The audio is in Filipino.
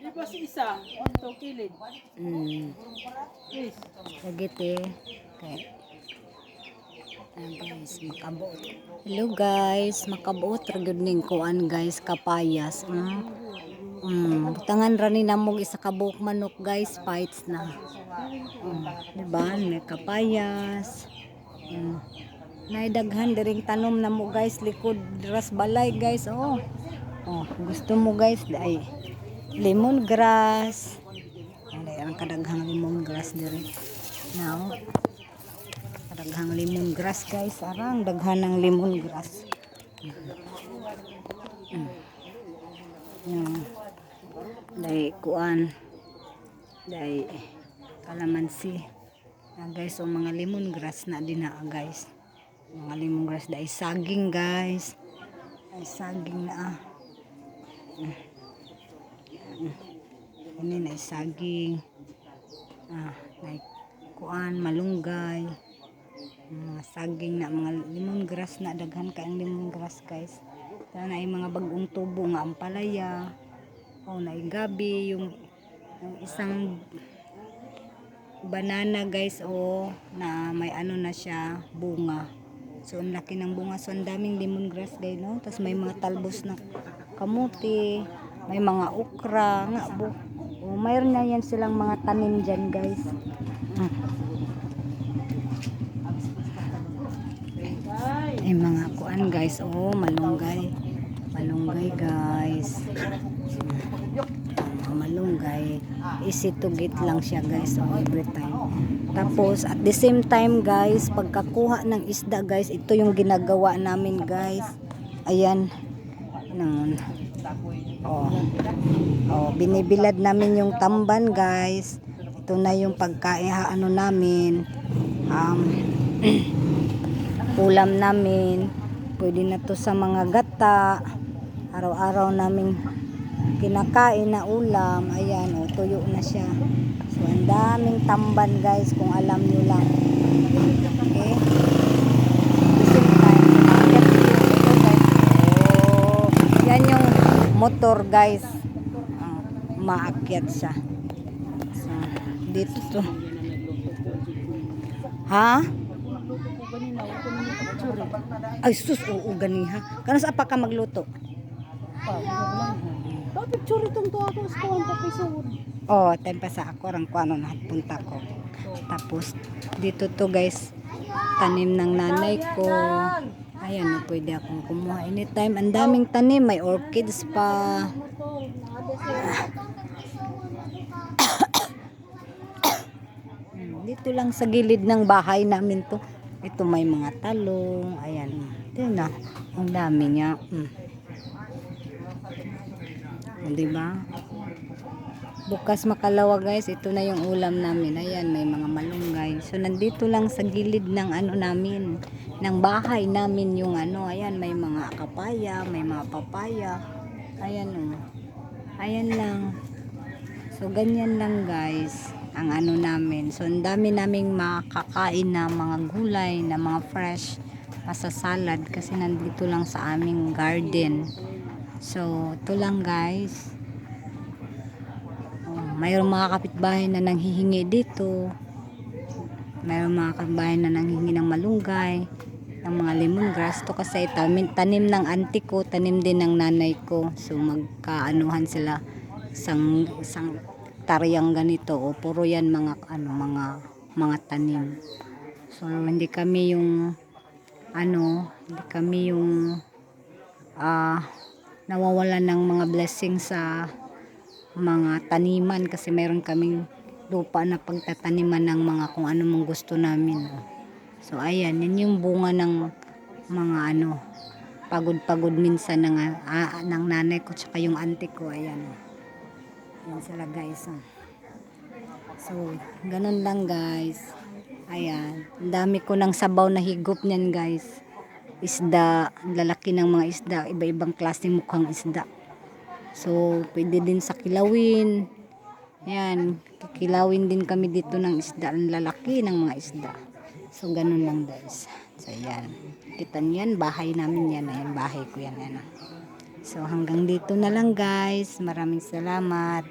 Di ba si isa? Ito, kilid. Please. Lagiti. Okay. Guys, makabuot. Hello guys, makabuot ra gyud ning kuan guys, kapayas. Butangan ra ni namog isa ka buok manok guys, fights na. Diba? May kapayas. Naidaghan diring tanom na mo guys, likod ras balay guys. Gusto mo guys, ay lemongrass. Ay ang kadaghang lemongrass diri. Now, kadaghang lemongrass guys, arang daghan ng lemongrass. Dai kuan. Dai kalamansi. Guys, mga lemongrass na din na guys. Mga lemongrass dai saging guys. Ay saging na Ini na saging. Like kuan malunggay. Mga saging na mga lemongrass na daghan ka ang lemongrass guys. Na ay mga bagong tubo nga ampalaya. Na gabi yung isang banana guys na may ano na siya bunga. So ang laki ng bunga, so ang daming lemongrass guys no. Tapos may mga talbos na kamuti, may mga okra nga mayroon na yan silang mga tanim dyan guys. Ay mga kuan guys, malunggay guys. Malunggay, easy to get lang siya guys every time. Tapos at the same time guys, pagkakuha ng isda guys, ito yung ginagawa namin guys. Ayan. Binibilad namin yung tamban guys. Ito na yung pagkain namin. Ulam namin. Pwede na to sa mga gata. Araw-araw namin kinakain na ulam. Ayan, tuyo na siya. So ang daming tamban guys, kung alam nyo lang. Okay. Yan yung motor guys. Maakyat siya. So, dito to. Ha? Ay sus, ganiha. Kanas apa ka magluto? Picture itong to ako sa kuwan pa pisod. Time pa sa ako rang kuano na punta ko. Tapos dito to guys, tanim ng nanay ko. Ayan, pwede akong kumuha anytime. Ang daming tanim, may orchids pa. Dito lang sa gilid ng bahay namin to. Ito may mga talong. Ayan, ito na. Ang dami niya. Diba? Bukas makalawa guys, ito na yung ulam namin. Ayan, may mga malunggay. So nandito lang sa gilid ng namin, ng bahay namin yung ayan, may mga kapaya, may mga papaya. Ayan Ayan lang. So ganyan lang guys ang namin. So ang dami naming makakain na mga gulay, na mga fresh masasalad kasi nandito lang sa aming garden. So ito lang guys. Mayroong mga kapitbahay na nanghihingi dito. Mayroong mga kapitbahay na nanghihingi ng malunggay, ng mga lemongrass. Ito kasi tanim ng auntie ko, tanim din ng nanay ko. So magkaanuhan sila isang taryang ganito. Puro yan mga mga tanim. So hindi kami yung nawawalan ng mga blessing sa mga taniman kasi mayroon kaming lupa na pagtataniman ng mga kung ano mong gusto namin. So ayan, yan yung bunga ng mga pagod-pagod minsan ng nanay ko tsaka yung auntie ko. Ayan sila guys. So ganun lang guys. Ayan, ang dami ko ng sabaw na higop niyan guys. Isda, lalaki ng mga isda, iba-ibang klaseng mukhang isda. So, pwede din sa kilawin. Ayan, kilawin din kami dito ng isda. Ang lalaki ng mga isda. So, ganun lang guys. So, ayan. Kita niyan, bahay namin yan. Ayan, bahay ko yan. Ayan. So hanggang dito na lang guys. Maraming salamat.